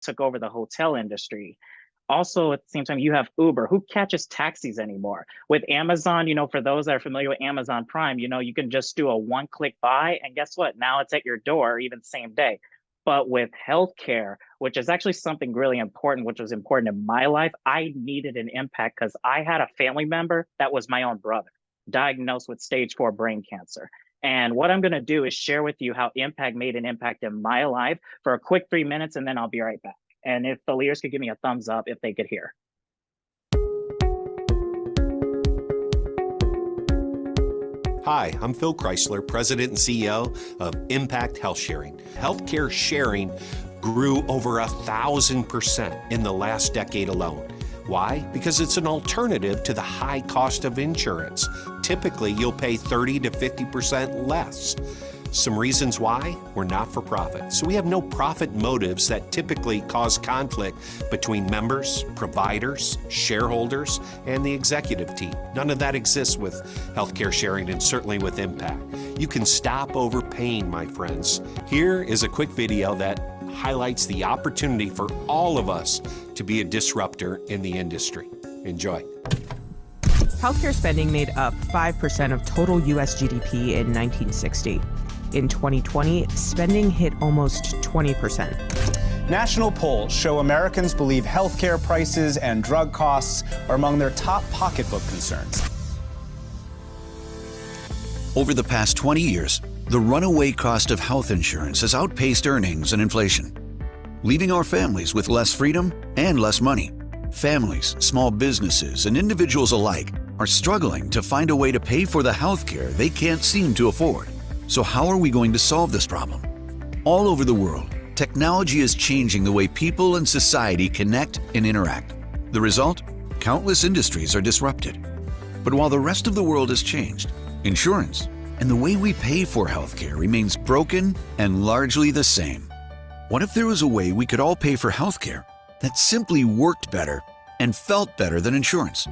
took over the hotel industry. Also, at the same time, you have Uber. Who catches taxis anymore? With Amazon, for those that are familiar with Amazon Prime, you can just do a one-click buy, and guess what? Now it's at your door, even same day. But with healthcare, which is actually something really important, which was important in my life, I needed an impact because I had a family member that was my own brother, diagnosed with stage 4 brain cancer. And what I'm going to do is share with you how Impact made an impact in my life for a quick 3 minutes, and then I'll be right back. And if the leaders could give me a thumbs up if they could hear. Hi, I'm Phil Chrysler, President and CEO of Impact Health Sharing. Healthcare sharing grew over 1,000% in the last decade alone. Why? Because it's an alternative to the high cost of insurance. Typically, you'll pay 30 to 50% less. Some reasons why? We're not for profit. So we have no profit motives that typically cause conflict between members, providers, shareholders, and the executive team. None of that exists with healthcare sharing and certainly with Impact. You can stop overpaying, my friends. Here is a quick video that highlights the opportunity for all of us to be a disruptor in the industry. Enjoy. Healthcare spending made up 5% of total U.S. GDP in 1960. In 2020, spending hit almost 20%. National polls show Americans believe healthcare prices and drug costs are among their top pocketbook concerns. Over the past 20 years, the runaway cost of health insurance has outpaced earnings and inflation, leaving our families with less freedom and less money. Families, small businesses, and individuals alike are struggling to find a way to pay for the healthcare they can't seem to afford. So how are we going to solve this problem? All over the world, technology is changing the way people and society connect and interact. The result? Countless industries are disrupted. But while the rest of the world has changed, insurance and the way we pay for healthcare remains broken and largely the same. What if there was a way we could all pay for healthcare that simply worked better and felt better than insurance?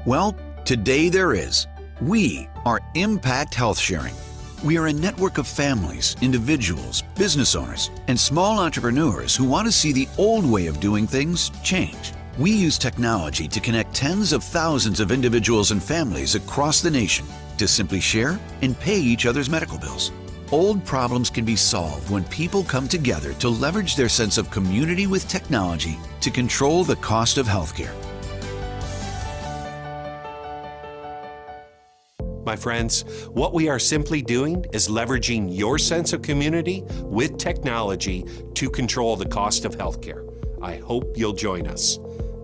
Well, today there is. We are Impact Health Sharing. We are a network of families, individuals, business owners, and small entrepreneurs who want to see the old way of doing things change. We use technology to connect tens of thousands of individuals and families across the nation to simply share and pay each other's medical bills. Old problems can be solved when people come together to leverage their sense of community with technology to control the cost of healthcare. My friends, what we are simply doing is leveraging your sense of community with technology to control the cost of healthcare. I hope you'll join us.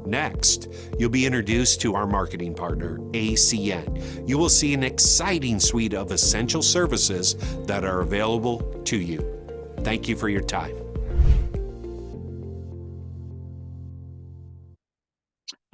Next, you'll be introduced to our marketing partner, ACN. You will see an exciting suite of essential services that are available to you. Thank you for your time.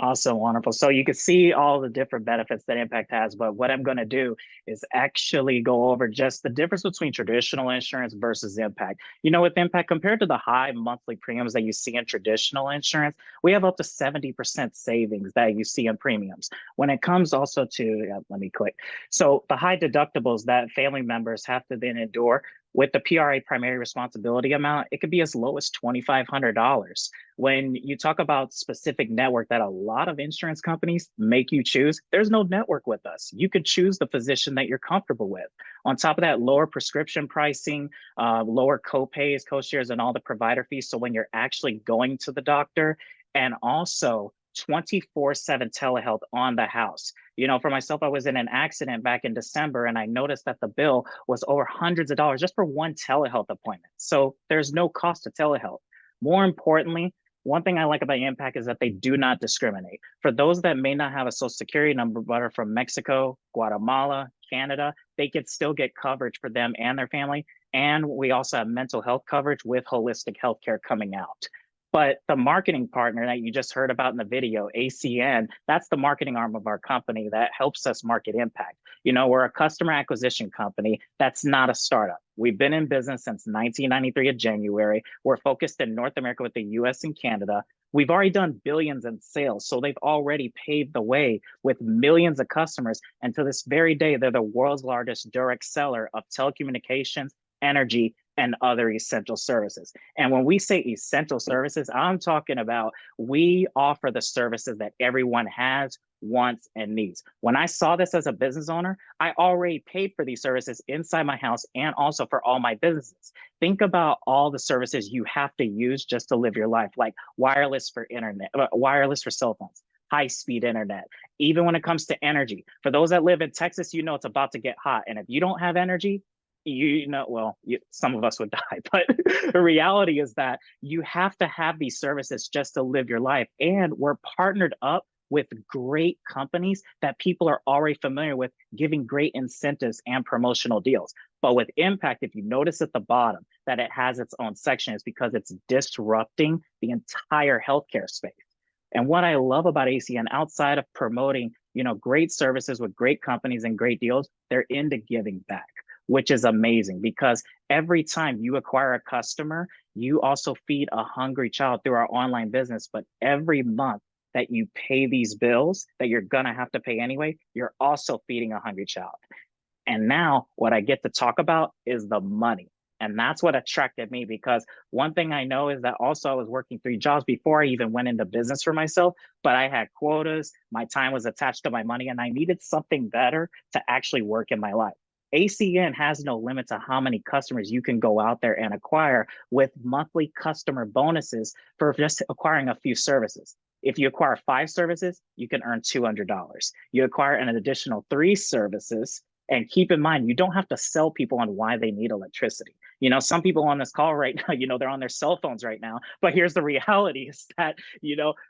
Awesome, wonderful. So you can see all the different benefits that Impact has, but what I'm going to do is actually go over just the difference between traditional insurance versus Impact. With Impact, compared to the high monthly premiums that you see in traditional insurance, we have up to 70% savings that you see in premiums. When it comes also to, let me click. So the high deductibles that family members have to then endure, with the PRA primary responsibility amount, it could be as low as $2,500. When you talk about specific network that a lot of insurance companies make you choose, there's no network with us. You could choose the physician that you're comfortable with. On top of that, lower prescription pricing, lower co-pays, co-shares, and all the provider fees. So when you're actually going to the doctor, and also 24/7 telehealth on the house. For myself, I was in an accident back in December, and I noticed that the bill was over hundreds of dollars just for one telehealth appointment. So there's no cost to telehealth. More importantly, one thing I like about Impact is that they do not discriminate. For those that may not have a social security number, but are from Mexico, Guatemala, Canada, they could still get coverage for them and their family. And we also have mental health coverage with holistic healthcare coming out. But the marketing partner that you just heard about in the video, ACN, that's the marketing arm of our company that helps us market Impact. We're a customer acquisition company. That's not a startup. We've been in business since 1993 of January. We're focused in North America with the US and Canada. We've already done billions in sales. So they've already paved the way with millions of customers. And to this very day, they're the world's largest direct seller of telecommunications, energy, and other essential services. And when we say essential services, I'm talking about we offer the services that everyone has, wants, and needs. When I saw this as a business owner, I already paid for these services inside my house and also for all my businesses. Think about all the services you have to use just to live your life, like wireless for internet, wireless for cell phones, high-speed internet. Even when it comes to energy, for those that live in Texas, you know it's about to get hot. And if you don't have energy, some of us would die, but the reality is that you have to have these services just to live your life. And we're partnered up with great companies that people are already familiar with, giving great incentives and promotional deals. But with Impact, if you notice at the bottom that it has its own section, is because it's disrupting the entire healthcare space. And what I love about ACN, outside of promoting, great services with great companies and great deals, they're into giving back, which is amazing, because every time you acquire a customer, you also feed a hungry child through our online business. But every month that you pay these bills that you're gonna have to pay anyway, you're also feeding a hungry child. And now what I get to talk about is the money. And that's what attracted me, because one thing I know is that also I was working 3 jobs before I even went into business for myself, but I had quotas, my time was attached to my money, and I needed something better to actually work in my life. ACN has no limit to how many customers you can go out there and acquire with monthly customer bonuses for just acquiring a few services. If you acquire 5 services, you can earn $200. You acquire an additional 3 services, and keep in mind, you don't have to sell people on why they need electricity. Some people on this call right now, they're on their cell phones right now, but here's the reality is that,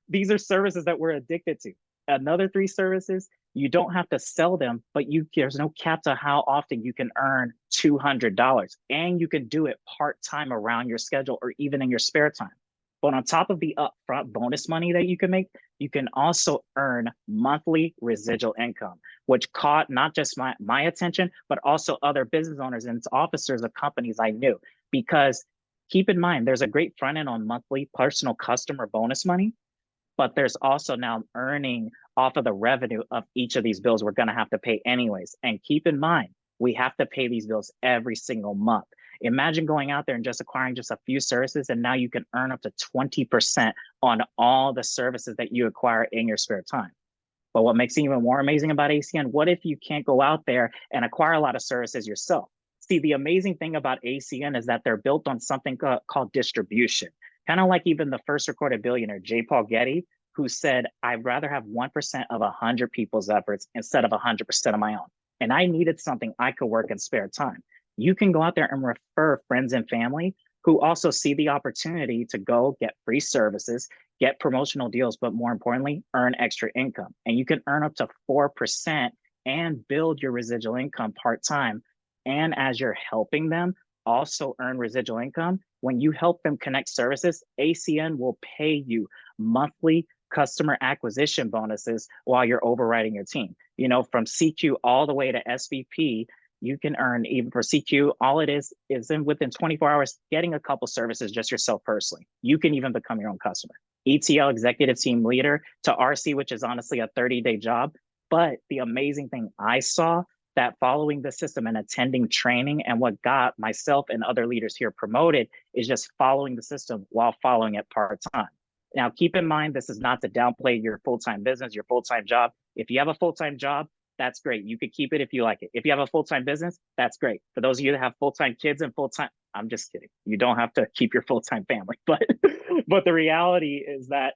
these are services that we're addicted to. Another 3 services, you don't have to sell them, but there's no cap to how often you can earn $200, and you can do it part-time around your schedule or even in your spare time. But on top of the upfront bonus money that you can make, you can also earn monthly residual income, which caught not just my attention, but also other business owners and officers of companies I knew. Because keep in mind, there's a great front end on monthly personal customer bonus money, but there's also now earning off of the revenue of each of these bills we're gonna have to pay anyways. And keep in mind, we have to pay these bills every single month. Imagine going out there and just acquiring just a few services, and now you can earn up to 20% on all the services that you acquire in your spare time. But what makes it even more amazing about ACN, what if you can't go out there and acquire a lot of services yourself? See, the amazing thing about ACN is that they're built on something called distribution. Kind of like even the first recorded billionaire, J. Paul Getty, who said, I'd rather have 1% of 100 people's efforts instead of 100% of my own. And I needed something I could work in spare time. You can go out there and refer friends and family who also see the opportunity to go get free services, get promotional deals, but more importantly, earn extra income. And you can earn up to 4% and build your residual income part-time. And as you're helping them also earn residual income, when you help them connect services, ACN will pay you monthly customer acquisition bonuses while you're overriding your team. From CQ all the way to SVP, you can earn, even for CQ, all it is within 24 hours, getting a couple services just yourself personally. You can even become your own customer. ETL, executive team leader, to RC, which is honestly a 30-day job. But the amazing thing I saw, that following the system and attending training, and what got myself and other leaders here promoted, is just following the system while following it part-time. Now, keep in mind, this is not to downplay your full-time business, your full-time job. If you have a full-time job, that's great. You could keep it if you like it. If you have a full-time business, that's great. For those of you that have full-time kids and full-time, I'm just kidding. You don't have to keep your full-time family. But the reality is that,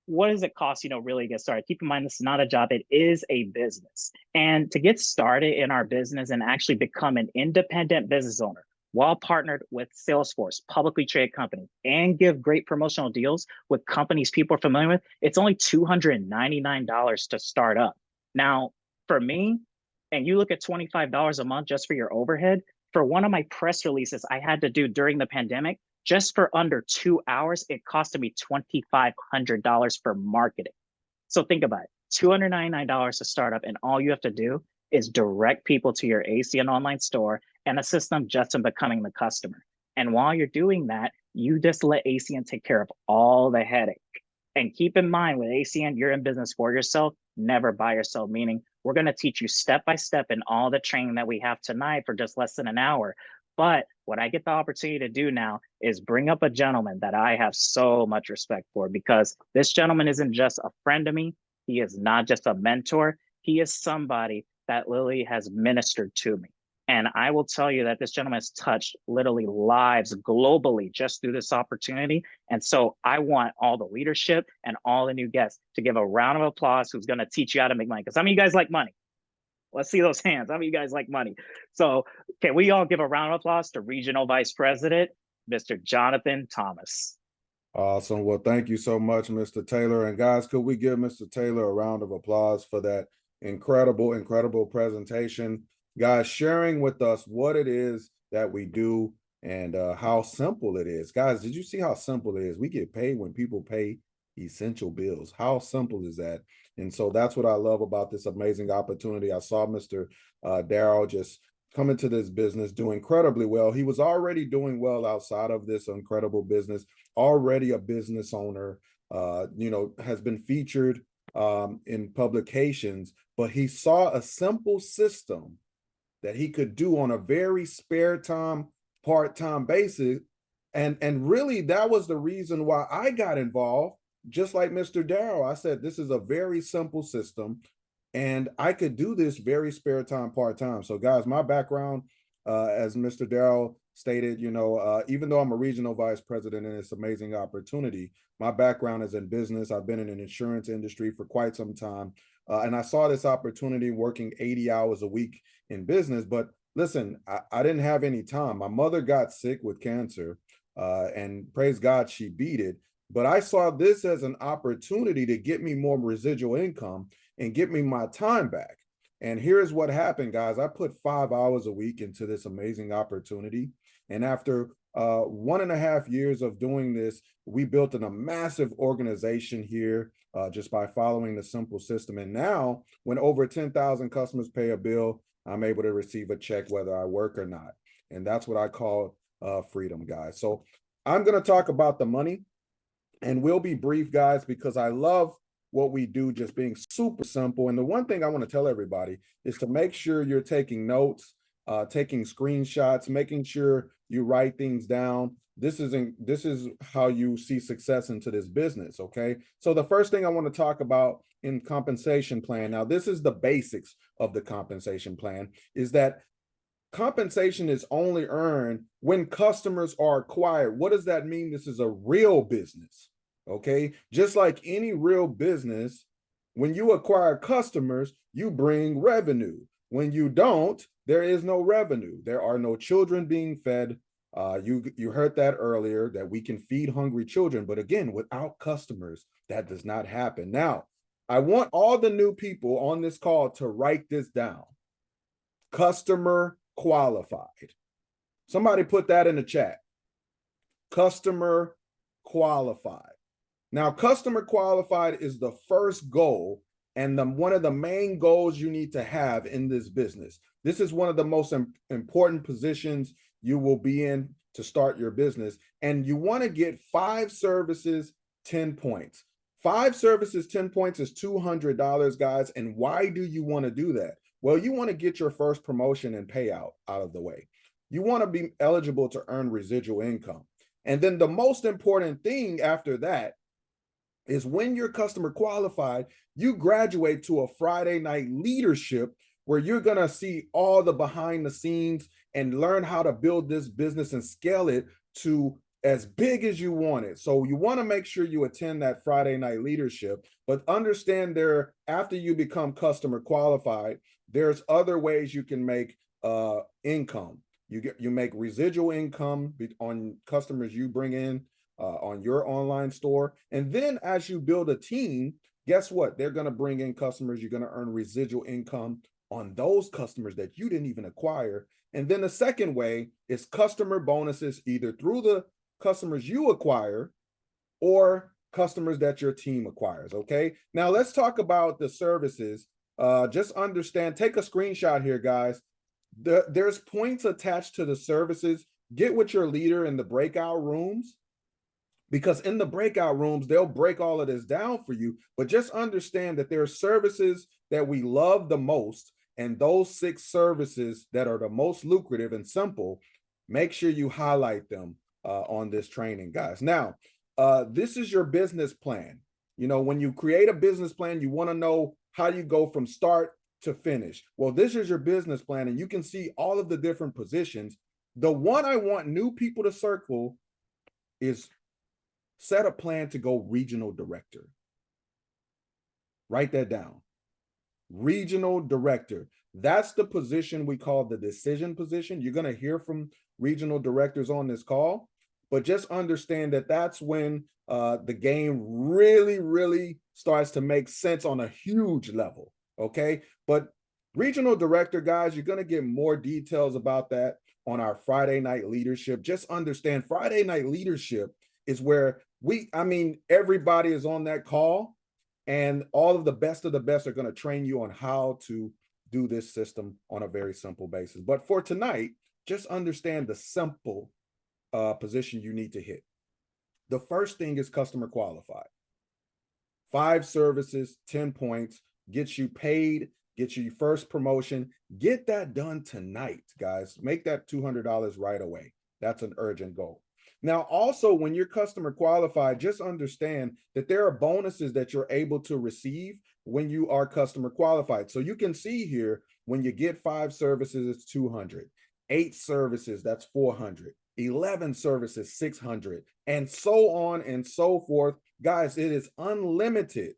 what does it cost, really get started? Keep in mind, this is not a job. It is a business. And to get started in our business and actually become an independent business owner while partnered with Salesforce, publicly traded company, and give great promotional deals with companies people are familiar with, it's only $299 to start up. Now, for me, and you look at $25 a month just for your overhead, for one of my press releases I had to do during the pandemic, just for under 2 hours, it costed me $2,500 for marketing. So think about it, $299 to start up, and all you have to do is direct people to your ACN online store and assist them just in becoming the customer. And while you're doing that, you just let ACN take care of all the headache. And keep in mind, with ACN, you're in business for yourself, never by yourself, meaning we're going to teach you step by step in all the training that we have tonight for just less than an hour. But what I get the opportunity to do now is bring up a gentleman that I have so much respect for, because this gentleman isn't just a friend to me. He is not just a mentor. He is somebody that Lily has ministered to me. And I will tell you that this gentleman has touched literally lives globally just through this opportunity. And so I want all the leadership and all the new guests to give a round of applause who's going to teach you how to make money. Because some of you guys like money. Let's see those hands. How many of you guys like money? So can we all give a round of applause to Regional Vice President, Mr. Jonathan Thomas? Awesome. Well, thank you so much, Mr. Taylor. And guys, could we give Mr. Taylor a round of applause for that incredible presentation? Guys, sharing with us what it is that we do and how simple it is. Guys, did you see how simple it is? We get paid when people pay essential bills. How simple is that? And so that's what I love about this amazing opportunity. I saw Mr. Darryl just come into this business, do incredibly well. He was already doing well outside of this incredible business, already a business owner, has been featured in publications, but he saw a simple system that he could do on a very spare time, part-time basis. And really that was the reason why I got involved. Just like Mr. Darryl, I said, this is a very simple system and I could do this very spare time, part-time. So guys, my background, as Mr. Darryl stated, even though I'm a regional vice president in this amazing opportunity, my background is in business. I've been in an insurance industry for quite some time. And I saw this opportunity working 80 hours a week in business. But listen, I didn't have any time. My mother got sick with cancer and praise God, she beat it. But I saw this as an opportunity to get me more residual income and get me my time back. And here's what happened, guys. I put 5 hours a week into this amazing opportunity. And after 1.5 years of doing this, we built a massive organization here just by following the simple system. And now when over 10,000 customers pay a bill, I'm able to receive a check whether I work or not. And that's what I call freedom, guys. So I'm going to talk about the money. And we'll be brief, guys, because I love what we do just being super simple. And the one thing I want to tell everybody is to make sure you're taking notes, taking screenshots, making sure you write things down. This is how you see success into this business, okay? So the first thing I want to talk about in compensation plan, now this is the basics of the compensation plan, is that compensation is only earned when customers are acquired. What does that mean? This is a real business. Okay, just like any real business, when you acquire customers, you bring revenue. When you don't, there is no revenue. There are no children being fed. You heard that earlier, that we can feed hungry children. But again, without customers, that does not happen. Now, I want all the new people on this call to write this down. Customer qualified. Somebody put that in the chat. Customer qualified. Now, customer qualified is the first goal and one of the main goals you need to have in this business. This is one of the most important positions you will be in to start your business. And you want to get 5 services, 10 points. 5 services, 10 points is $200, guys. And why do you want to do that? Well, you want to get your first promotion and payout out of the way. You want to be eligible to earn residual income. And then the most important thing after that is when you're customer qualified, you graduate to a Friday night leadership where you're going to see all the behind the scenes and learn how to build this business and scale it to as big as you want it. So you want to make sure you attend that Friday night leadership, but understand after you become customer qualified, there's other ways you can make income. You make residual income on customers you bring in on your online store. And then as you build a team, guess what? They're going to bring in customers. You're going to earn residual income on those customers that you didn't even acquire. And then the second way is customer bonuses, either through the customers you acquire or customers that your team acquires. Okay. Now let's talk about the services. Just understand, take a screenshot here, guys. There's points attached to the services. Get with your leader in the breakout rooms, because in the breakout rooms, they'll break all of this down for you. But just understand that there are services that we love the most. And those 6 services that are the most lucrative and simple make sure you highlight them on this training, guys. Now, this is your business plan. You know, when you create a business plan, you want to know how you go from start to finish. Well, this is your business plan, and you can see all of the different positions. The one I want new people to circle is set a plan to go regional director. Write that down. Regional director. That's the position we call the decision position. You're going to hear from regional directors on this call, but just understand that that's when the game really starts to make sense on a huge level. Okay. But regional director, guys, you're going to get more details about that on our Friday night leadership. Just understand Friday night leadership is where everybody is on that call, and all of the best are going to train you on how to do this system on a very simple basis. But for tonight, just understand the simple position you need to hit. The first thing is customer qualified. 5 services, 10 points, gets you paid, gets you your first promotion. Get that done tonight, guys. Make that $200 right away. That's an urgent goal. Now, also, when you're customer qualified, just understand that there are bonuses that you're able to receive when you are customer qualified. So you can see here, when you get 5 services, it's 200, 8 services, that's 400, 11 services, 600, and so on and so forth. Guys, it is unlimited,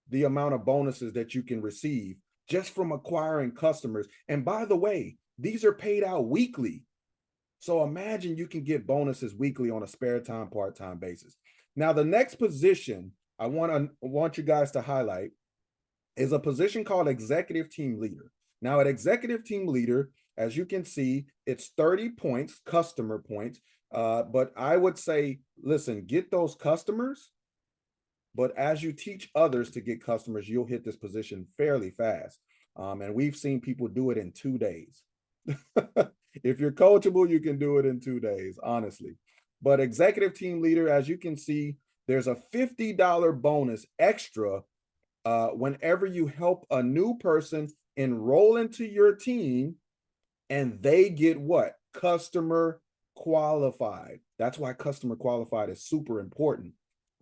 the amount of bonuses that you can receive just from acquiring customers. And by the way, these are paid out weekly. So imagine you can get bonuses weekly on a spare time, part-time basis. Now, the next position I want you guys to highlight is a position called executive team leader. Now, at executive team leader, as you can see, it's 30 points, customer points. But I would say, listen, get those customers. But as you teach others to get customers, you'll hit this position fairly fast. And we've seen people do it in 2 days. If you're coachable, you can do it in 2 days, honestly. But executive team leader, as you can see, there's a $50 bonus extra whenever you help a new person enroll into your team and they get what? Customer qualified. That's why customer qualified is super important.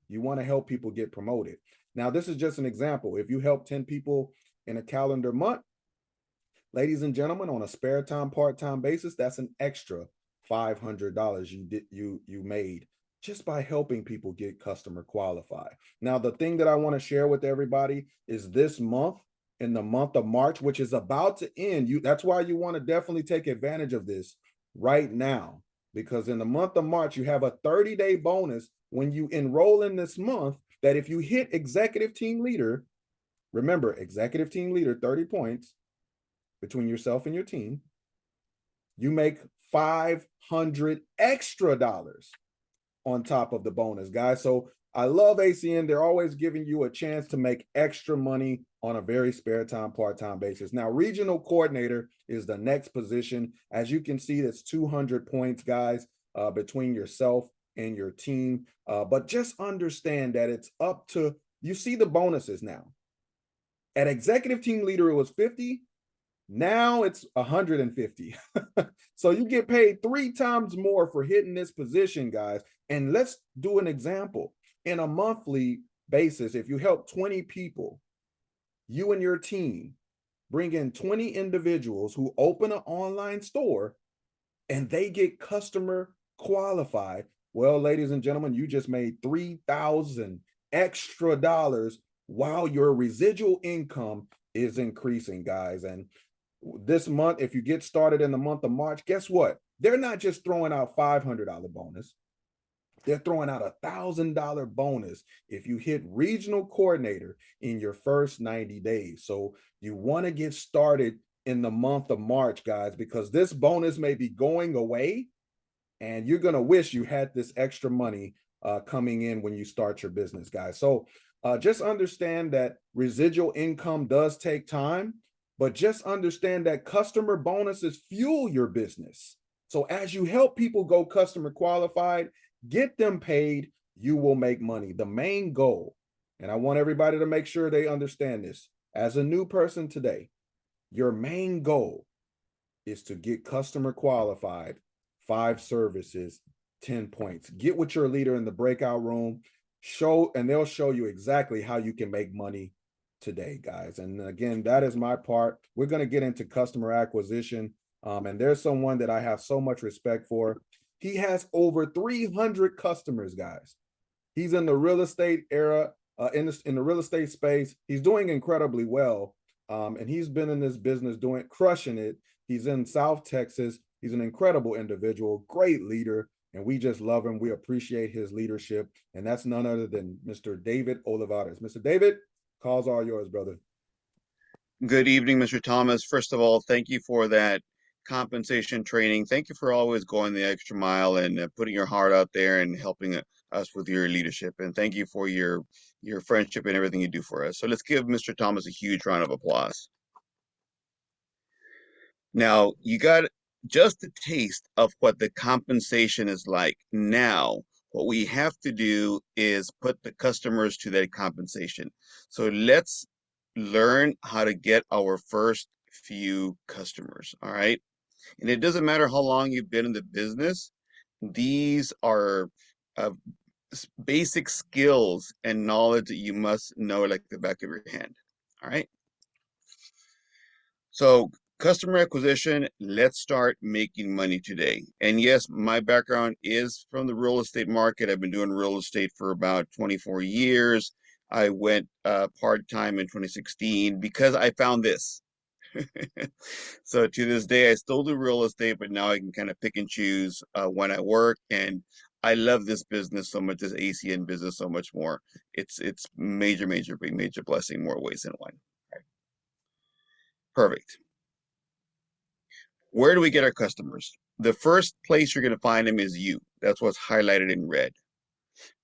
You want to help people get promoted. Now, this is just an example. If you help 10 people in a calendar month, ladies and gentlemen, on a spare time, part-time basis, that's an extra $500 you made just by helping people get customer qualified. Now, the thing that I want to share with everybody is this month, in the month of March, which is about to end, that's why you want to definitely take advantage of this right now, because in the month of March, you have a 30-day bonus when you enroll in this month, that if you hit executive team leader, remember, executive team leader, 30 points, between yourself and your team, you make $500 extra on top of the bonus, guys. So I love ACN. They're always giving you a chance to make extra money on a very spare time, part-time basis. Now, regional coordinator is the next position. As you can see, that's 200 points, guys, between yourself and your team. But just understand that it's up to, you see the bonuses now. At executive team leader, it was 50. Now it's 150. So you get paid 3 times more for hitting this position, guys. And let's do an example. In a monthly basis, if you help 20 people, you and your team bring in 20 individuals who open an online store and they get customer qualified. Well, ladies and gentlemen, you just made $3,000 extra while your residual income is increasing, guys. And this month, if you get started in the month of March, guess what? They're not just throwing out $500 bonus. They're throwing out $1,000 bonus if you hit regional coordinator in your first 90 days. So you want to get started in the month of March, guys, because this bonus may be going away and you're going to wish you had this extra money coming in when you start your business, guys. So just understand that residual income does take time, but just understand that customer bonuses fuel your business. So as you help people go customer qualified, get them paid, you will make money. The main goal, and I want everybody to make sure they understand this, as a new person today, your main goal is to get customer qualified 5 services, 10 points. Get with your leader in the breakout room, and they'll show you exactly how you can make money today, guys. And again, that is my part. We're going to get into customer acquisition. And there's someone that I have so much respect for. He has over 300 customers, guys. He's in the real estate era, in the real estate space. He's doing incredibly well. And he's been in this business crushing it. He's in South Texas. He's an incredible individual, great leader, and we just love him. We appreciate his leadership. And that's none other than Mr. David Olivares. Mr. David, call's all yours, brother. Good evening, Mr. Thomas. First of all, thank you for that compensation training. Thank you for always going the extra mile and putting your heart out there and helping us with your leadership. And thank you for your friendship and everything you do for us. So let's give Mr. Thomas a huge round of applause. Now, you got just a taste of what the compensation is like. Now, what we have to do is put the customers to that compensation. So let's learn how to get our first few customers, all right? And it doesn't matter how long you've been in the business. These are basic skills and knowledge that you must know like the back of your hand, all right? So customer acquisition, let's start making money today. And yes, my background is from the real estate market. I've been doing real estate for about 24 years. I went part-time in 2016 because I found this. So to this day, I still do real estate, but now I can kind of pick and choose when I work. And I love this business so much, this ACN business so much more. It's major blessing, more ways than one. Right. Perfect. Where do we get our customers? The first place you're going to find them is you. That's what's highlighted in red.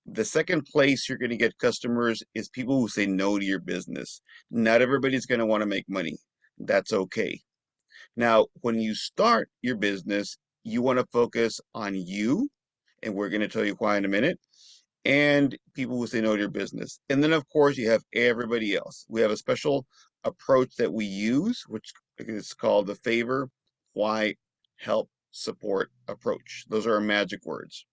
The second place you're going to get customers is people who say no to your business. Not everybody's going to want to make money. That's okay. Now, when you start your business, you want to focus on you, and we're going to tell you why in a minute, and people who say no to your business. And then, of course, you have everybody else. We have a special approach that we use, which is called the favor, why, help, support approach. Those are our magic words.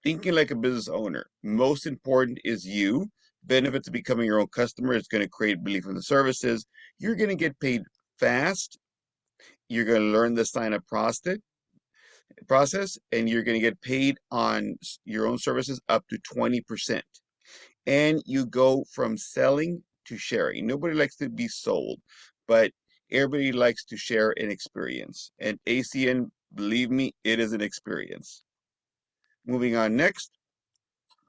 Thinking like a business owner, most important is you. Benefits of becoming your own customer is going to create belief in the services. You're going to get paid fast. You're going to learn the sign-up process, and you're going to get paid on your own services up to 20%. And you go from selling to sharing. Nobody likes to be sold, but everybody likes to share an experience. And ACN, believe me, it is an experience. Moving on next,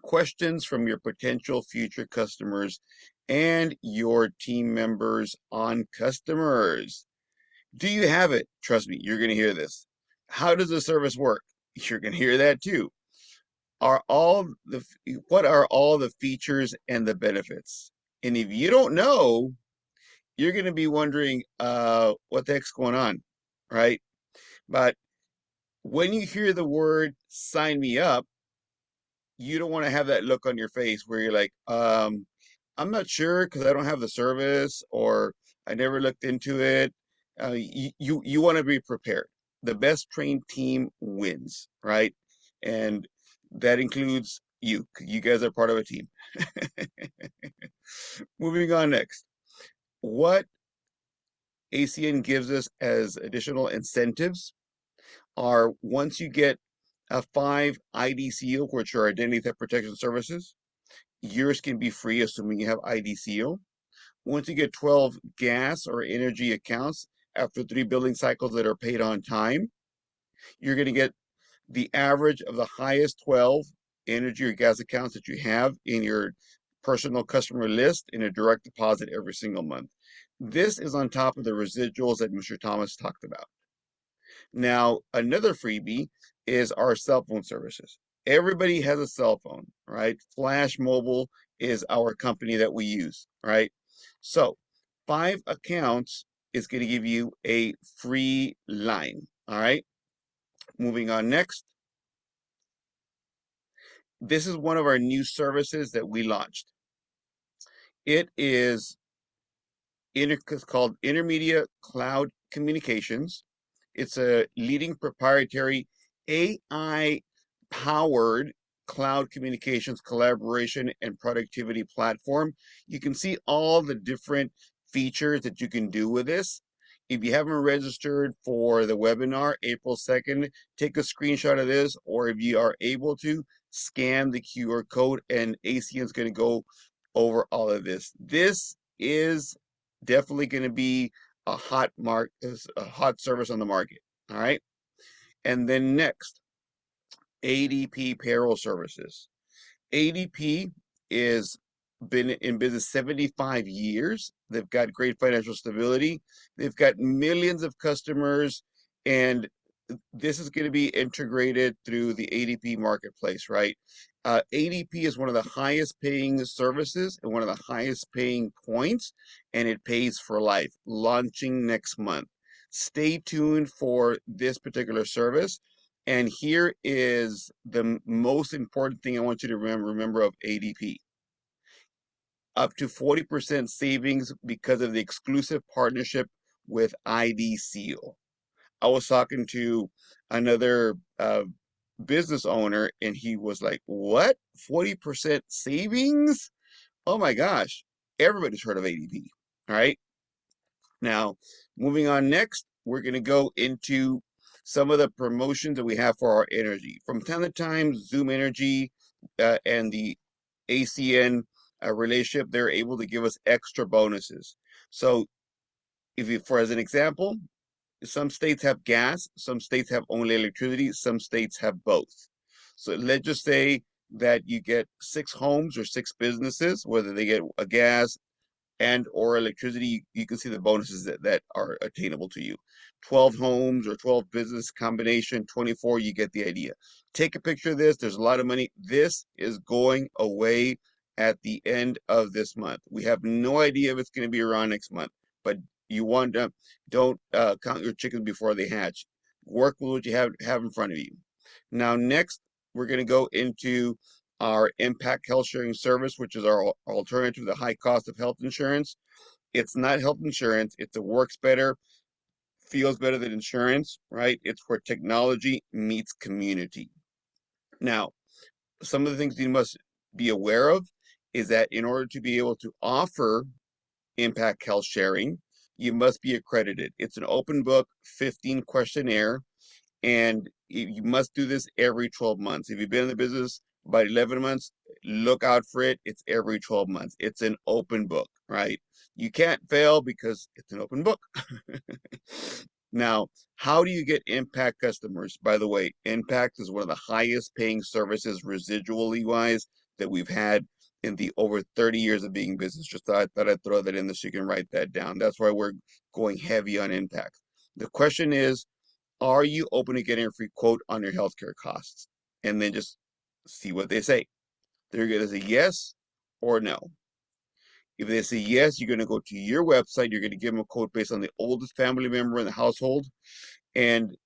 questions from your potential future customers and your team members on customers. Do you have it? Trust me, you're going to hear this. How does the service work? You're going to hear that too. What are all the features and the benefits? And if you don't know, you're going to be wondering, what the heck's going on, right? But when you hear the word sign me up, you don't want to have that look on your face where you're like, I'm not sure because I don't have the service, or I never looked into it. You want to be prepared. The best trained team wins, right? And that includes you. You guys are part of a team. Moving on next. What ACN gives us as additional incentives are, once you get a 5 IDCO, which are Identity Theft Protection Services, yours can be free assuming you have IDCO. Once you get 12 gas or energy accounts after 3 billing cycles that are paid on time, you're going to get the average of the highest 12 energy or gas accounts that you have in your personal customer list in a direct deposit every single month. This is on top of the residuals that Mr. Thomas talked about. Now, another freebie is our cell phone services. Everybody has a cell phone, right? Flash Mobile is our company that we use, right? So 5 accounts is going to give you a free line, all right? Moving on next. This is one of our new services that we launched. It is called Intermedia Cloud Communications. It's a leading proprietary AI-powered cloud communications, collaboration, and productivity platform. You can see all the different features that you can do with this. If you haven't registered for the webinar April 2nd, take a screenshot of this, or if you are able to, scan the QR code, and ACN is going to go over all of this. This is definitely going to be a hot service on the market. All right. And then next, ADP Payroll Services. ADP is been in business 75 years. They've got great financial stability. They've got millions of customers, and this is going to be integrated through the ADP marketplace, right? ADP is one of the highest paying services and one of the highest paying points, and it pays for life, launching next month. Stay tuned for this particular service. And here is the most important thing I want you to remember of ADP. Up to 40% savings because of the exclusive partnership with IDSeal. I was talking to another business owner, and he was like, what? 40% savings? Oh my gosh. Everybody's heard of ADP. All right. Now, moving on next, we're going to go into some of the promotions that we have for our energy. From time to time, Zoom Energy and the ACN relationship, they're able to give us extra bonuses. So if you, for as an example, some states have gas, some states have only electricity, some states have both. So let's just say that you get 6 homes or 6 businesses, whether they get a gas and or electricity, you can see the bonuses that are attainable to you. 12 homes or 12 business combination, 24, you get the idea. Take a picture of this. There's a lot of money. This is going away at the end of this month. We have no idea if it's going to be around next month, but you want to don't count your chickens before they hatch. Work with what you have in front of you. Now, next, we're going to go into our Impact Health Sharing Service, which is our alternative to the high cost of health insurance. It's not health insurance. It works better, feels better than insurance, right? It's where technology meets community. Now, some of the things you must be aware of is that in order to be able to offer Impact Health Sharing, you must be accredited. It's an open book 15 questionnaire, and you must do this every 12 months. If you've been in the business about 11 months, look out for it. It's every 12 months. It's an open book, right? You can't fail because it's an open book. Now, how do you get Impact customers? By the way, Impact is one of the highest paying services residually wise that we've had in the over 30 years of being business. Just thought I'd throw that in so you can write that down. That's why we're going heavy on Impact. The question is, are you open to getting a free quote on your healthcare costs? And then just see what they say. They're going to say yes or no. If they say yes, you're going to go to your website. You're going to give them a quote based on the oldest family member in the household. And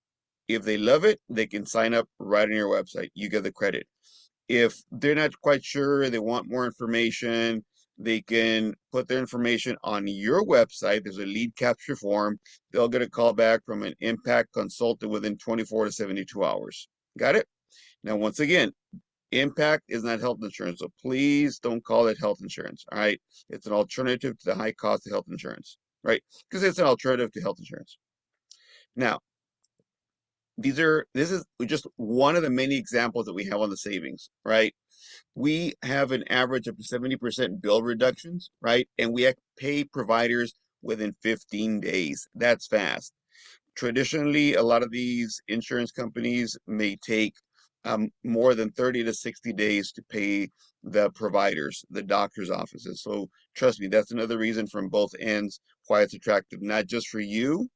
if they love it, they can sign up right on your website. You get the credit. If they're not quite sure, they want more information, they can put their information on your website. There's a lead capture form. They'll get a call back from an Impact consultant within 24 to 72 hours. Got it? Now, once again, Impact is not health insurance, so please don't call it health insurance, all right? It's an alternative to the high cost of health insurance, right? Because it's an alternative to health insurance. Now, this is just one of the many examples that we have on the savings, right? We have an average of 70% bill reductions, right? And we pay providers within 15 days. That's fast. Traditionally, a lot of these insurance companies may take more than 30 to 60 days to pay the providers, the doctor's offices. So trust me, that's another reason from both ends why it's attractive, not just for you,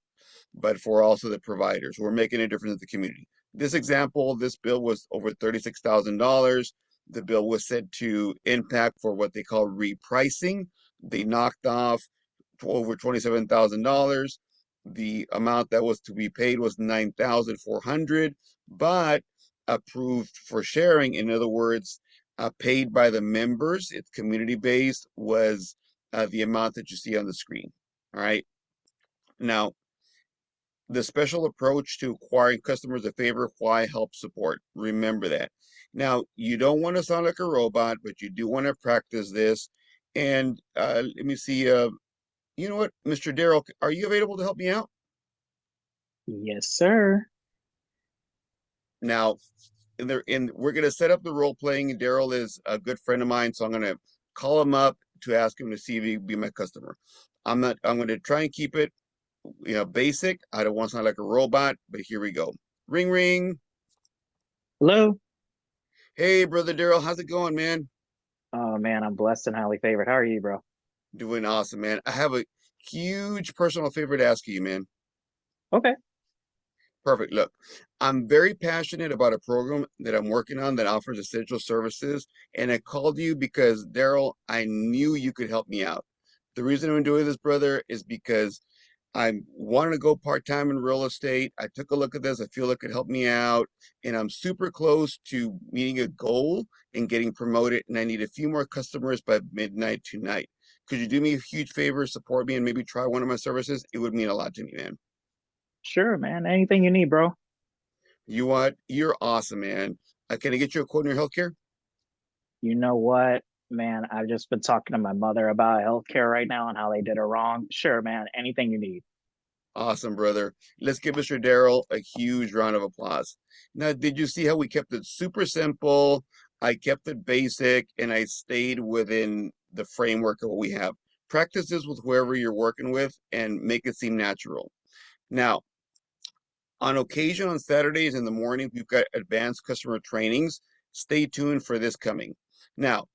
but for also the providers. We're making a difference in the community. This example, this bill was over $36,000. The bill was sent to Impact for what they call repricing. They knocked off over $27,000. The amount that was to be paid was $9,400, but approved for sharing. In other words, paid by the members. It's community-based. Was the amount that you see on the screen. All right. Now, the special approach to acquiring customers, a favor, why, help, support. Remember that. Now, you don't want to sound like a robot, but you do want to practice this. And let me see. You know what, Mr. Daryl, are you available to help me out? Yes, sir. Now, we're going to set up the role playing, and Daryl is a good friend of mine, so I'm going to call him up to ask him to see if he can be my customer. I'm going to try and keep it, basic. I don't want to sound like a robot, but here we go. Ring, ring. Hello. Hey, brother Daryl, how's it going, man? Oh man, I'm blessed and highly favored. How are you, bro? Doing awesome, man. I have a huge personal favor to ask you, man. Okay. Perfect. Look, I'm very passionate about a program that I'm working on that offers essential services. And I called you because, Daryl, I knew you could help me out. The reason I'm doing this, brother, is because I wanted to go part-time in real estate. I took a look at this. I feel it could help me out. And I'm super close to meeting a goal and getting promoted. And I need a few more customers by midnight tonight. Could you do me a huge favor, support me, and maybe try one of my services? It would mean a lot to me, man. Sure, man. Anything you need, bro. You what? You're awesome, man. Can I get you a quote on your healthcare? You know what, man? I've just been talking to my mother about healthcare right now and how they did it wrong. Sure, man. Anything you need. Awesome, brother. Let's give Mr. Daryl a huge round of applause. Now, did you see how we kept it super simple? I kept it basic and I stayed within the framework of what we have. Practice this with whoever you're working with and make it seem natural. Now, on occasion, on Saturdays in the morning, we've got advanced customer trainings. Stay tuned for this coming. Now,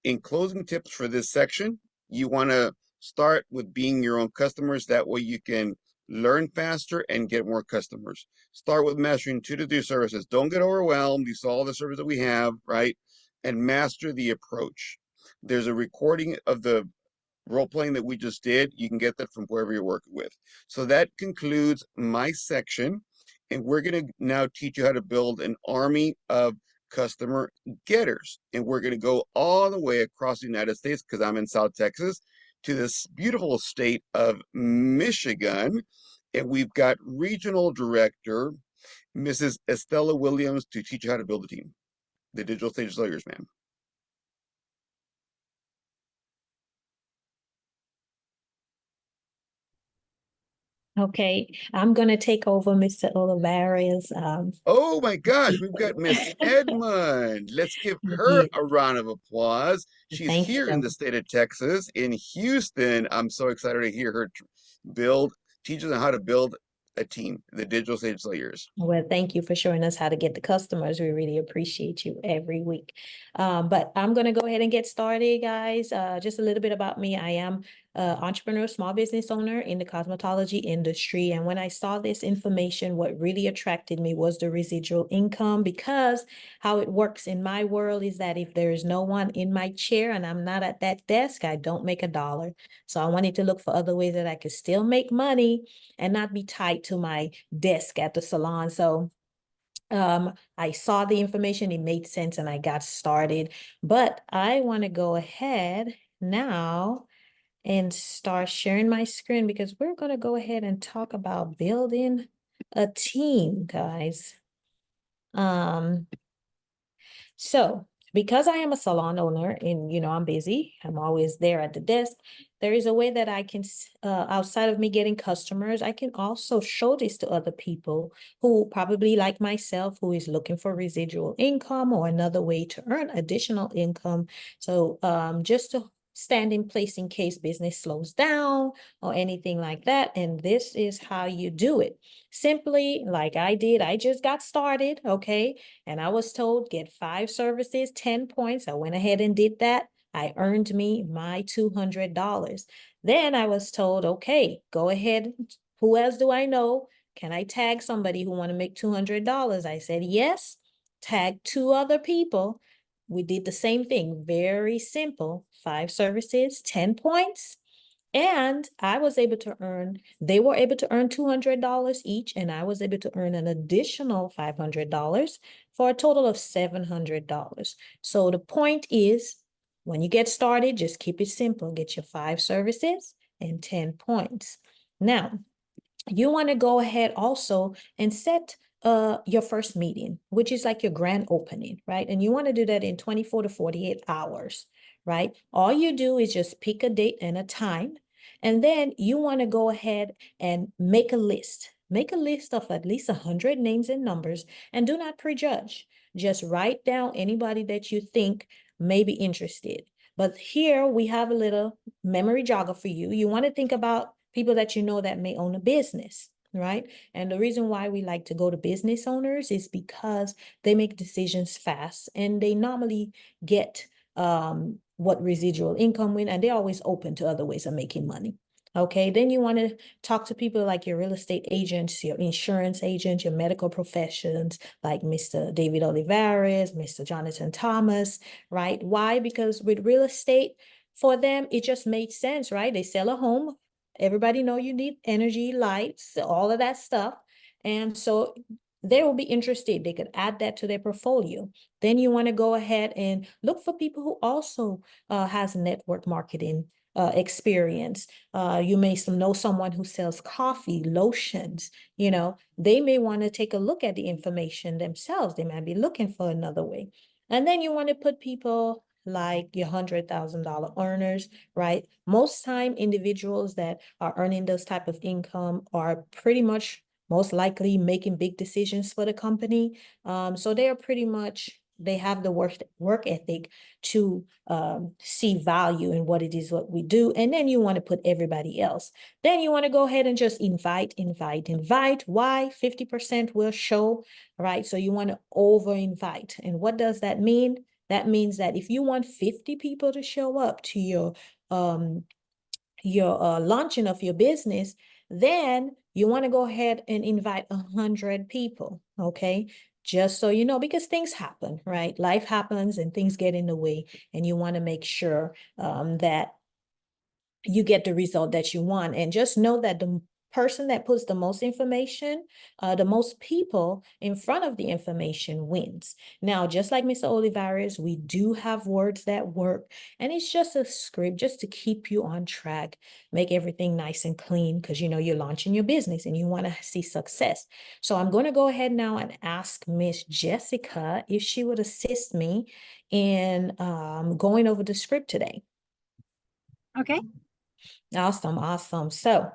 in closing tips for this section, you want to start with being your own customers. That way you can learn faster and get more customers. Start with mastering 2 to 3 services. Don't get overwhelmed. You saw all the services that we have, right? And master the approach. There's a recording of the role playing that we just did. You can get that from wherever you're working with. So that concludes my section. And we're going to now teach you how to build an army of customer getters. And we're going to go all the way across the United States, because I'm in South Texas, to this beautiful state of Michigan. And we've got regional director, Mrs. Estella Williams, to teach you how to build a team. The Digital Stage Lawyers, ma'am. Okay, I'm going to take over Mr. Olivares. Oh my gosh, we've got Miss Edmond. Let's give her Yeah, a round of applause. She's thank here in you. the state of Texas, in Houston. I'm so excited to hear her teach us how to build a team, the Digital Stage Lawyers. Well, thank you for showing us how to get the customers. We really appreciate you every week. But I'm going to go ahead and get started, guys. Just a little bit about me. I am an entrepreneur, small business owner in the cosmetology industry. And when I saw this information, what really attracted me was the residual income, because how it works in my world is that if there is no one in my chair and I'm not at that desk, I don't make a dollar. So I wanted to look for other ways that I could still make money and not be tied to my desk at the salon. So I saw the information, it made sense, and I got started. But I want to go ahead now and start sharing my screen, because we're going to go ahead and talk about building a team, guys. So because I am a salon owner and, I'm busy, I'm always there at the desk, there is a way that I can, outside of me getting customers, I can also show this to other people who probably like myself, who is looking for residual income or another way to earn additional income. So just to stand in place in case business slows down or anything like that. And this is how you do it. Simply, like I did, I just got started, okay? And I was told get 5 services, 10 points. I went ahead and did that. I earned me my $200. Then I was told, okay, go ahead. Who else do I know? Can I tag somebody who want to make $200? I said, yes. Tag 2 other people. We did the same thing. Very simple. 5 services, 10 points. And I was able to earn, they were able to earn $200 each, and I was able to earn an additional $500 for a total of $700. So the point is, when you get started, just keep it simple. Get your 5 services and 10 points. Now, you want to go ahead also and set your first meeting, which is like your grand opening, right? And you want to do that in 24 to 48 hours, right? All you do is just pick a date and a time, and then you want to go ahead and make a list. Make a list of at least 100 names and numbers, and do not prejudge. Just write down anybody that you think may be interested. But here we have a little memory jogger for you. You want to think about people that you know that may own a business, right? And the reason why we like to go to business owners is because they make decisions fast, and they normally get what residual income win, and they're always open to other ways of making money. Okay, then you want to talk to people like your real estate agents, your insurance agents, your medical professions, like Mr. David Olivares, Mr. Jonathan Thomas, right? Why? Because with real estate, for them, it just made sense, right? They sell a home. Everybody know you need energy, lights, all of that stuff. And so they will be interested. They could add that to their portfolio. Then you want to go ahead and look for people who also has network marketing experience. You may know someone who sells coffee, lotions, you know, they may want to take a look at the information themselves. They might be looking for another way. And then you want to put people like your $100,000 earners, right? Most time individuals that are earning those type of income are pretty much most likely making big decisions for the company. So they are pretty much, they have the work ethic to see value in what it is what we do. And then you want to put everybody else. Then you want to go ahead and just invite. Why? 50% will show, right? So you want to over invite. And what does that mean? That means that if you want 50 people to show up to your launching of your business, then you want to go ahead and invite 100 people, okay? Just so you know, because things happen, right? Life happens and things get in the way, and you want to make sure that you get the result that you want. And just know that the person that puts the most information, the most people in front of the information wins. Now, just like Mr. Olivares, we do have words that work, and it's just a script just to keep you on track, make everything nice and clean, because you know you're launching your business and you want to see success. So I'm going to go ahead now and ask Miss Jessica if she would assist me in going over the script today. Okay. Awesome. So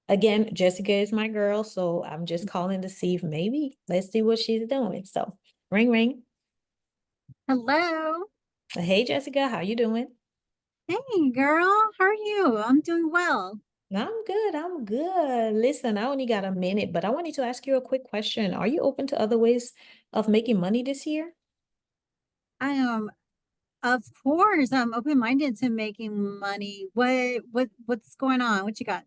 again, Jessica is my girl, so I'm just calling to see if maybe, let's see what she's doing. So ring, ring. Hello. Hey, Jessica, how you doing? Hey, girl. How are you? I'm doing well. I'm good. Listen, I only got a minute, but I wanted to ask you a quick question. Are you open to other ways of making money this year? I am, of course, I'm open-minded to making money. What's going on? What you got?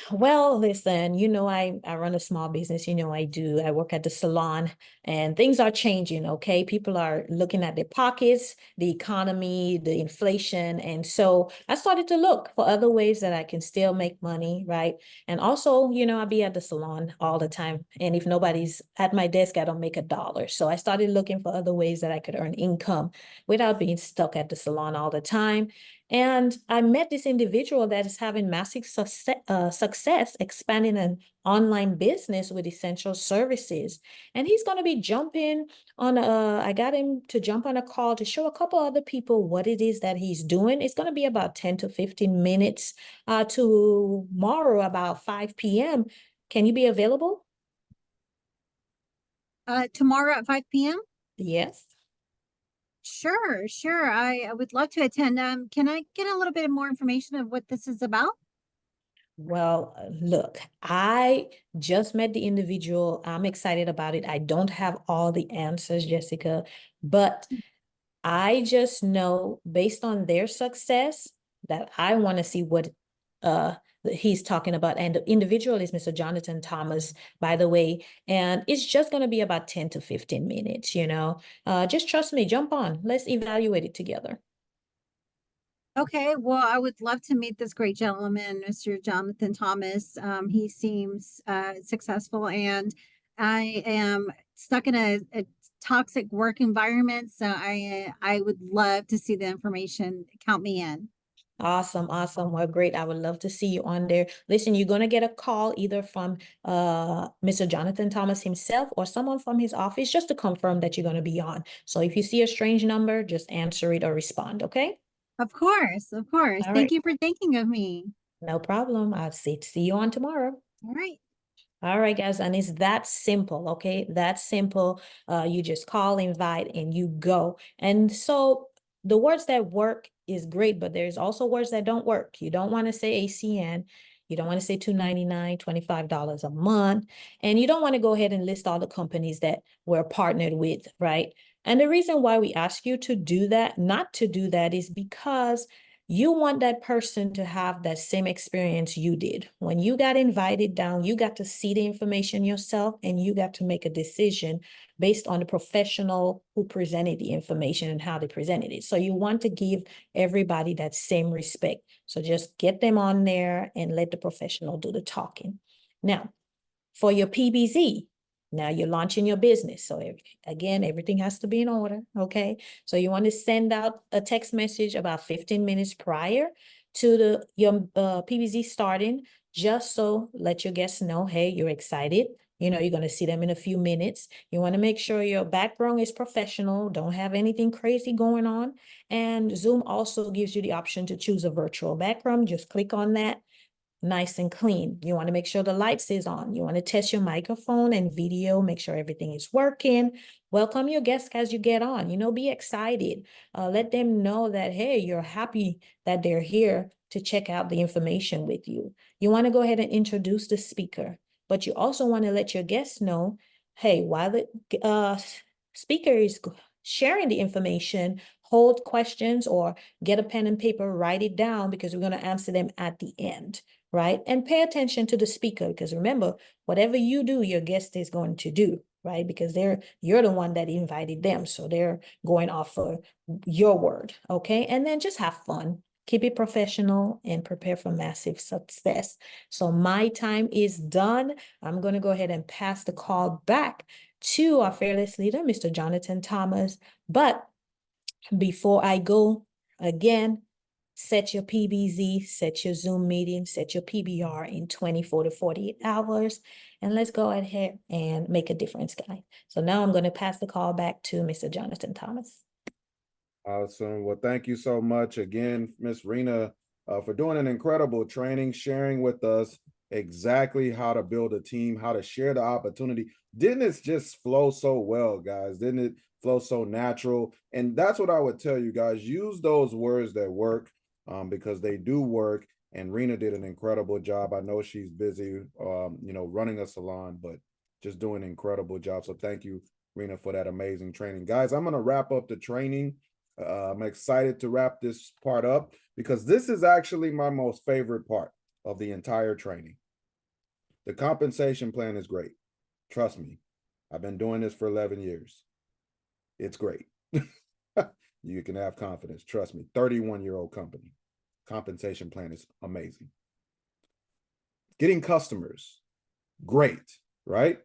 Well, listen, you know, I run a small business, you know, I do. I work at the salon, and things are changing, okay? People are looking at their pockets, the economy, the inflation. And so I started to look for other ways that I can still make money, right? And also, you know, I be at the salon all the time. And if nobody's at my desk, I don't make a dollar. So I started looking for other ways that I could earn income without being stuck at the salon all the time. And I met this individual that is having massive success expanding an online business with essential services. And he's going to be jumping on, I got him to jump on a call to show a couple other people what it is that he's doing. It's going to be about 10 to 15 minutes tomorrow about 5 p.m. Can you be available? Tomorrow at 5 p.m.? Yes. Sure. I would love to attend. Can I get a little bit more information of what this is about? Well, look, I just met the individual. I'm excited about it. I don't have all the answers, Jessica, but I just know based on their success that I want to see what he's talking about. And the individual is Mr. Jonathan Thomas, by the way. And it's just going to be about 10 to 15 minutes, you know. Just trust me, jump on. Let's evaluate it together. Okay, well, I would love to meet this great gentleman, Mr. Jonathan Thomas. He seems successful, and I am stuck in a toxic work environment, so I would love to see the information. Count me in. Awesome, awesome. Well, great. I would love to see you on there. Listen, you're gonna get a call either from Mr. Jonathan Thomas himself or someone from his office just to confirm that you're gonna be on. So if you see a strange number, just answer it or respond, okay? Of course, of course. All Thank right. you for thinking of me. No problem. I'll see you on tomorrow. All right. All right, guys, and it's that simple, okay? That simple. You just call, invite, and you go. And so the words that work is great, but there's also words that don't work. You don't want to say ACN. You don't want to say $2.99, $25 a month. And you don't want to go ahead and list all the companies that we're partnered with, right? And the reason why we ask you to do that, not to do that, is because you want that person to have that same experience you did. When you got invited down, you got to see the information yourself and you got to make a decision based on the professional who presented the information and how they presented it. So you want to give everybody that same respect. So just get them on there and let the professional do the talking. Now, for your PBZ, now you're launching your business. So again, everything has to be in order, okay? So you want to send out a text message about 15 minutes prior to your PBZ starting, just so let your guests know, hey, you're excited. You know, you're going to see them in a few minutes. You want to make sure your background is professional, don't have anything crazy going on. And Zoom also gives you the option to choose a virtual background. Just click on that. Nice and clean. You want to make sure the lights is on. You want to test your microphone and video, make sure everything is working. Welcome your guests as you get on, you know, be excited. Let them know that, hey, you're happy that they're here to check out the information with you. You want to go ahead and introduce the speaker, but you also want to let your guests know, hey, while the speaker is sharing the information, hold questions or get a pen and paper, write it down because we're going to answer them at the end. Right? And pay attention to the speaker because remember, whatever you do, your guest is going to do, right? Because you're the one that invited them. So they're going off for your word. Okay. And then just have fun. Keep it professional and prepare for massive success. So my time is done. I'm going to go ahead and pass the call back to our fearless leader, Mr. Jonathan Thomas. But before I go, again, set your PBZ, set your Zoom meeting, set your PBR in 24 to 48 hours. And let's go ahead and make a difference, guys. So now I'm going to pass the call back to Mr. Jonathan Thomas. Awesome. Well, thank you so much again, Miss Rena, for doing an incredible training, sharing with us exactly how to build a team, how to share the opportunity. Didn't it just flow so well, guys? Didn't it flow so natural? And that's what I would tell you guys. Use those words that work. Because they do work, and Rena did an incredible job. I know she's busy, you know, running a salon, but just doing an incredible job. So thank you, Rena, for that amazing training. Guys, I'm going to wrap up the training. I'm excited to wrap this part up because this is actually my most favorite part of the entire training. The compensation plan is great. Trust me, I've been doing this for 11 years. It's great. You can have confidence. Trust me, 31-year-old company. Compensation plan is amazing. Getting customers, great, right?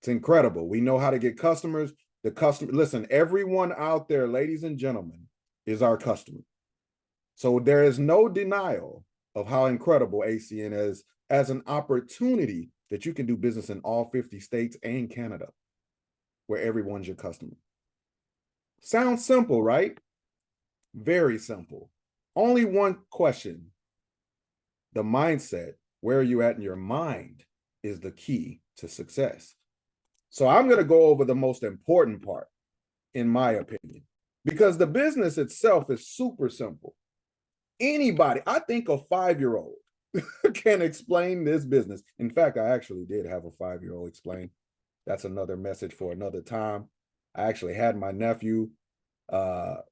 It's incredible. We know how to get customers. Listen, everyone out there, ladies and gentlemen, is our customer. So there is no denial of how incredible ACN is as an opportunity that you can do business in all 50 states and Canada, where everyone's your customer. Sounds simple, right? Very simple. Only one question. The mindset, where are you at in your mind, is the key to success. So I'm going to go over the most important part, in my opinion, because the business itself is super simple. Anybody, I think a 5-year-old can explain this business. In fact, I actually did have a 5-year-old explain. That's another message for another time. I actually had my nephew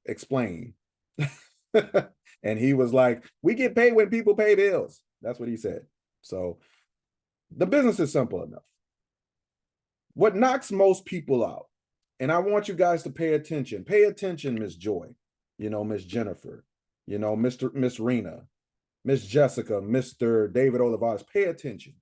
explain. And he was like, we get paid when people pay bills. That's what he said. So the business is simple enough. What knocks most people out, and I want you guys to pay attention. Pay attention, Miss Joy, you know, Miss Jennifer, you know, Miss Rena, Miss Jessica, Mr. David Olivares. Pay attention,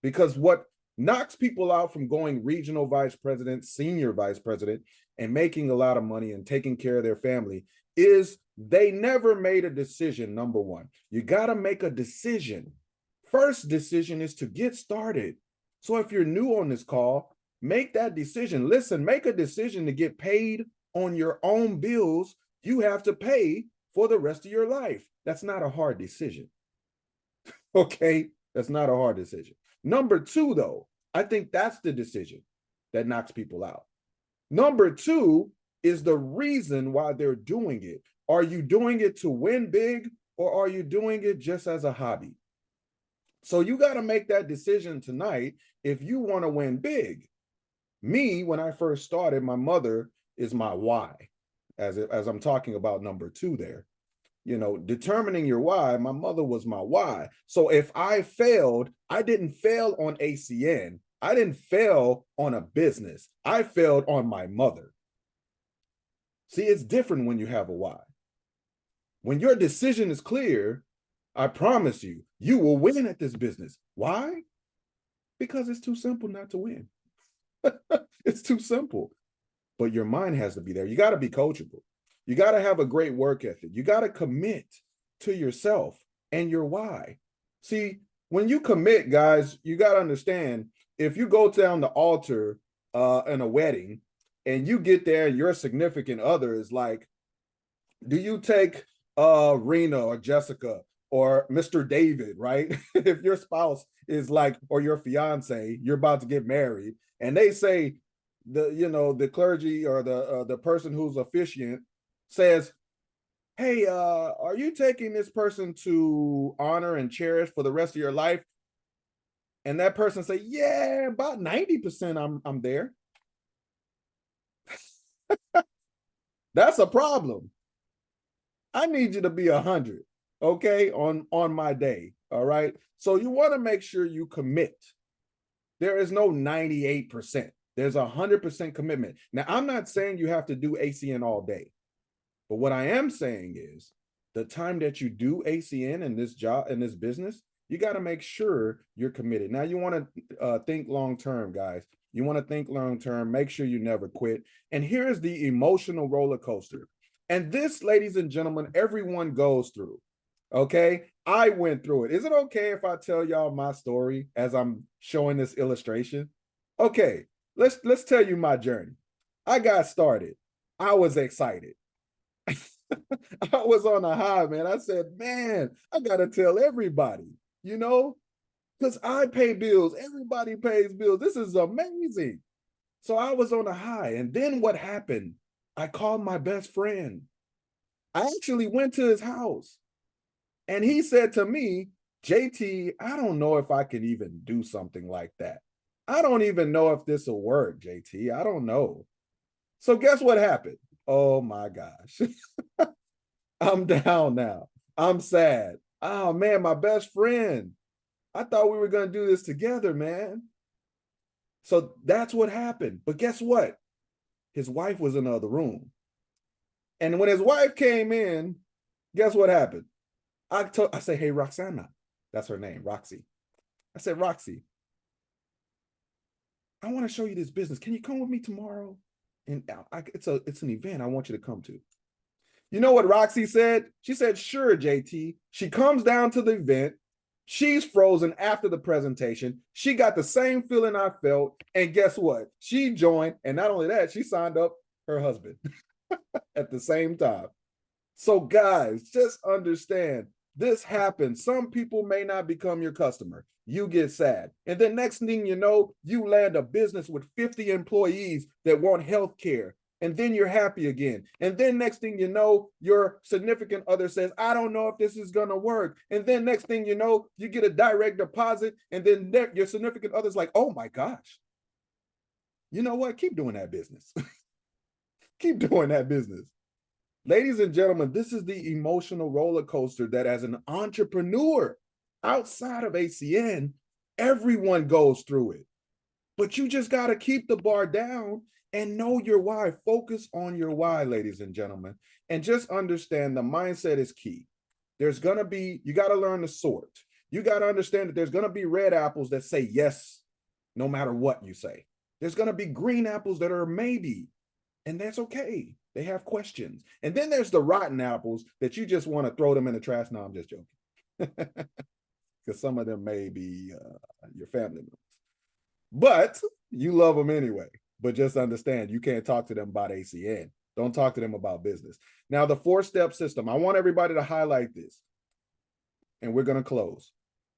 because what knocks people out from going regional vice president, senior vice president, and making a lot of money and taking care of their family is They never made a decision, number one. You got to make a decision. First decision is to get started. So if you're new on this call, make that decision. Listen, make a decision to get paid on your own bills you have to pay for the rest of your life. That's not a hard decision. Okay, that's not a hard decision. Number two, though, I think that's the decision that knocks people out. Number two is the reason why they're doing it. Are you doing it to win big, or are you doing it just as a hobby? So you got to make that decision tonight if you want to win big. Me, when I first started, my mother is my why, as I'm talking about number two there. You know, determining your why, my mother was my why. So if I failed, I didn't fail on ACN. I didn't fail on a business. I failed on my mother. See, it's different when you have a why. When your decision is clear, I promise you, you will win at this business. Why? Because it's too simple not to win. It's too simple. But your mind has to be there. You got to be coachable. You got to have a great work ethic. You got to commit to yourself and your why. See, when you commit, guys, you got to understand, if you go down the altar in a wedding and you get there and your significant other is like, do you take Rena or Jessica or Mr. David, right? If your spouse is like, or your fiance, you're about to get married, and they say, the clergy or the person who's officiant says, hey, are you taking this person to honor and cherish for the rest of your life? And that person say, yeah, about 90% I'm there. That's a problem. I need you to be 100, okay, on my day, all right? So you want to make sure you commit. There is no 98%. There's 100% commitment. Now, I'm not saying you have to do ACN all day, but what I am saying is the time that you do ACN in this job, in this business, you got to make sure you're committed. Now, you want to think long-term, guys. You want to think long-term, make sure you never quit. And here's the emotional roller coaster. And this, ladies and gentlemen, everyone goes through, okay? I went through it. Is it okay if I tell y'all my story as I'm showing this illustration? Okay, let's tell you my journey. I got started. I was excited. I was on a high, man. I said, man, I got to tell everybody, because I pay bills. Everybody pays bills. This is amazing. So I was on a high. And then what happened? I called my best friend. I actually went to his house. And he said to me, JT, I don't know if I could even do something like that. I don't even know if this will work, JT. I don't know. So guess what happened? Oh my gosh. I'm down now. I'm sad. Oh man, my best friend. I thought we were going to do this together, man. So that's what happened. But guess what? His wife was in the other room. And when his wife came in, guess what happened? I said, hey, Roxana. That's her name, Roxy. I said, Roxy, I want to show you this business. Can you come with me tomorrow? And it's an event I want you to come to. You know what Roxy said? She said, sure, JT. She comes down to the event. She's frozen after the presentation. She got the same feeling I felt. And guess what? She joined. And not only that, she signed up her husband at the same time. So guys, just understand this happens. Some people may not become your customer. You get sad. And then next thing you know, you land a business with 50 employees that want health care. And then you're happy again. And then next thing you know, your significant other says, I don't know if this is going to work. And then next thing you know, you get a direct deposit. And then your significant other's like, oh my gosh. You know what? Keep doing that business. Keep doing that business. Ladies and gentlemen, this is the emotional roller coaster that as an entrepreneur outside of ACN, everyone goes through it. But you just got to keep the bar down and know your why. Focus on your why, ladies and gentlemen. And just understand the mindset is key. You got to learn to sort. You got to understand that there's going to be red apples that say yes, no matter what you say. There's going to be green apples that are maybe, and that's okay. They have questions. And then there's the rotten apples that you just want to throw them in the trash. No, I'm just joking. Because some of them may be your family members. But you love them anyway. But just understand, you can't talk to them about ACN. Don't talk to them about business. Now, the 4-step system, I want everybody to highlight this. And we're going to close.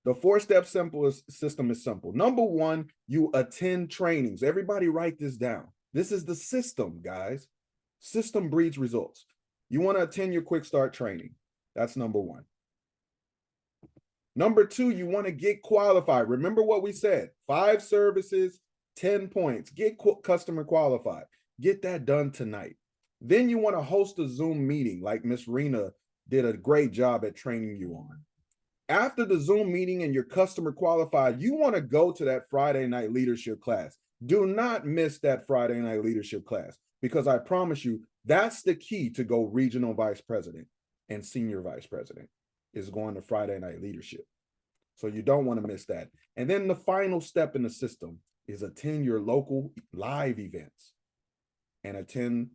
The 4-step system is simple. Number 1, you attend trainings. Everybody write this down. This is the system, guys. System breeds results. You want to attend your quick start training. That's number 1. Number 2, you want to get qualified. Remember what we said, 5 services, 10 points. Get customer qualified. Get that done tonight. Then you want to host a Zoom meeting like Miss Rena did a great job at training you on. After the Zoom meeting and your customer qualified, you want to go to that Friday night leadership class. Do not miss that Friday night leadership class, because I promise you, that's the key to go regional vice president and senior vice president, is going to Friday night leadership. So you don't want to miss that. And then the final step in the system is attend your local live events and attend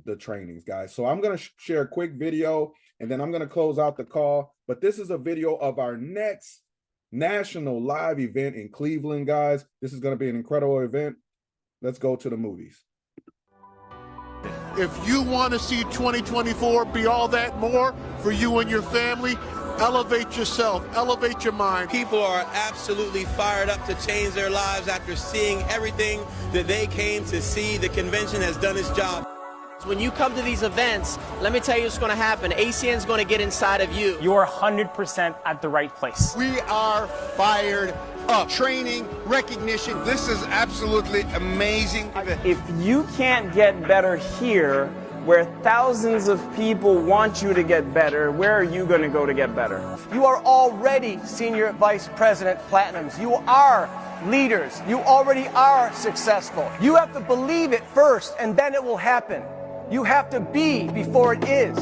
the trainings, guys. So I'm going to share a quick video and then I'm going to close out the call. But this is a video of our next national live event in Cleveland, guys. This is going to be an incredible event. Let's go to the movies. If you want to see 2024 be all that more for you and your family, elevate yourself, elevate your mind. People are absolutely fired up to change their lives after seeing everything that they came to see. The convention has done its job. When you come to these events, let me tell you what's going to happen. ACN is going to get inside of you. You are 100% at the right place. We are fired up. Training, recognition. This is absolutely amazing. If you can't get better here, where thousands of people want you to get better, where are you going to go to get better? You are already Senior Vice President Platinums. You are leaders. You already are successful. You have to believe it first, and then it will happen. You have to be before it is.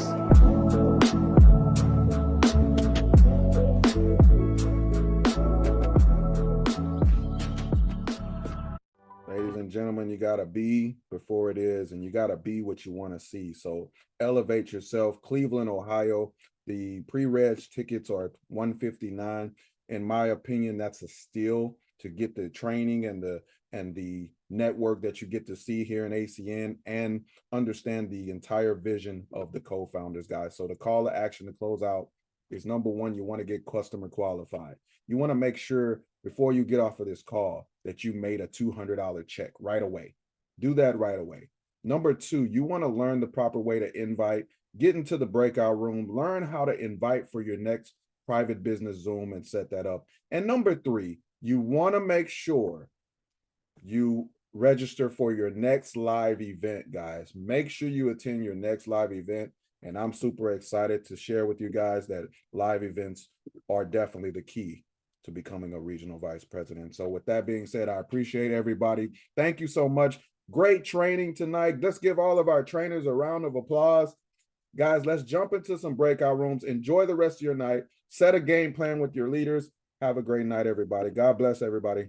Ladies and gentlemen, you got to be before it is, and you got to be what you want to see. So elevate yourself. Cleveland, Ohio, the pre-reg tickets are $159. In my opinion, that's a steal to get the training and the network that you get to see here in ACN and understand the entire vision of the co-founders, guys. So the call to action to close out is number 1, you want to get customer qualified. You want to make sure before you get off of this call that you made a $200 check right away. Do that right away. Number 2, you want to learn the proper way to invite, get into the breakout room, learn how to invite for your next private business Zoom and set that up. And number 3, you want to make sure you register for your next live event, guys. Make sure you attend your next live event. And I'm super excited to share with you guys that live events are definitely the key to becoming a regional vice president. So with that being said, I appreciate everybody. Thank you so much. Great training tonight. Let's give all of our trainers a round of applause. Guys, let's jump into some breakout rooms. Enjoy the rest of your night. Set a game plan with your leaders. Have a great night, everybody. God bless everybody.